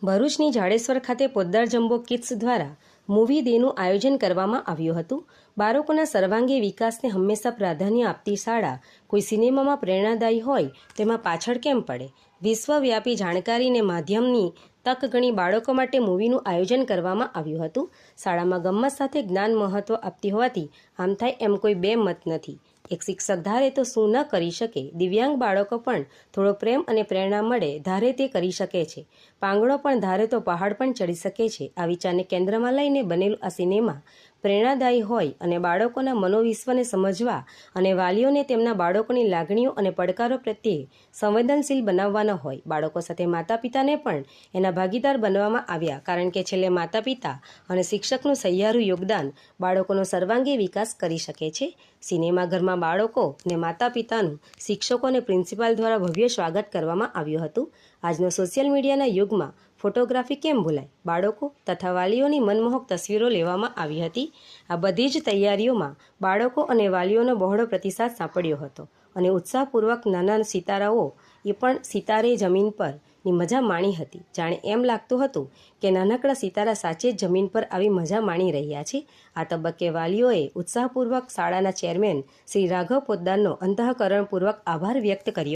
ભરૂચની જાડેશ્વર ખાતે Poddar jumbo kids દ્વારા મૂવી ડેનું આયોજન કરવામાં આવ્યું હતું। બાળકોના સર્વાંગી વિકાસને હંમેશા પ્રાધાન્ય આપતી શાળા કોઈ સિનેમામાં પ્રેરણાદાયી હોય તેમાં પાછળ કેમ પડે? વિશ્વવ્યાપી જાણકારીને માધ્યમની તક ગણી બાળકો માટે મૂવીનું આયોજન કરવામાં આવ્યું હતું। શાળામાં ગમ્મત સાથે જ્ઞાન મહત્વ આપતી હોવાથી આમ થાય એમ કોઈ બે મત નથી। એક શિક્ષક ધારે તો શું ન કરી શકે? દિવ્યાંગ બાળકો પણ થોડો પ્રેમ અને પ્રેરણા મળે ધારે તે કરી શકે છે। પાંગડો પણ ધારે તો પહાડ પણ ચડી શકે છે। આ વિચારને કેન્દ્રમાં લઈને બનેલું આ સિનેમા પ્રેરણાદાયી હોય અને બાળકોના મનોવિશ્વને સમજવા અને વાલીઓને તેમના બાળકોની લાગણીઓ અને પડકારો પ્રત્યે સંવેદનશીલ બનાવવાના હોય। બાળકો સાથે માતા પિતાને પણ એના ભાગીદાર બનાવવામાં આવ્યા, કારણ કે છેલ્લે માતા પિતા અને શિક્ષકનું સહિયારું યોગદાન બાળકોનો સર્વાંગી વિકાસ કરી શકે છે। સિનેમાઘરમાં બાળકો અને માતા પિતાનું શિક્ષકો અને પ્રિન્સિપાલ દ્વારા ભવ્ય સ્વાગત કરવામાં આવ્યું હતું। આજનો સોશિયલ મીડિયાના યુગમાં ફોટોગ્રાફી કેમ ભૂલાય? બાળકો તથા વાલીઓની મનમોહક તસવીરો લેવામાં આવી હતી। આ બધી જ તૈયારીઓમાં બાળકો અને વાલીઓનો બહોળો પ્રતિસાદ સાંપડ્યો હતો અને ઉત્સાહપૂર્વક નાના સિતારાઓ એ પણ સિતારે જમીન પરની મજા માણી હતી। જાણે એમ લાગતું હતું કે નાનકડા સિતારા સાચે જ જમીન પર આવી મજા માણી રહ્યા છે। આ તબક્કે વાલીઓએ ઉત્સાહપૂર્વક શાળાના ચેરમેન શ્રી રાઘવ પોદ્દારનો અંતઃકરણપૂર્વક આભાર વ્યક્ત કર્યો।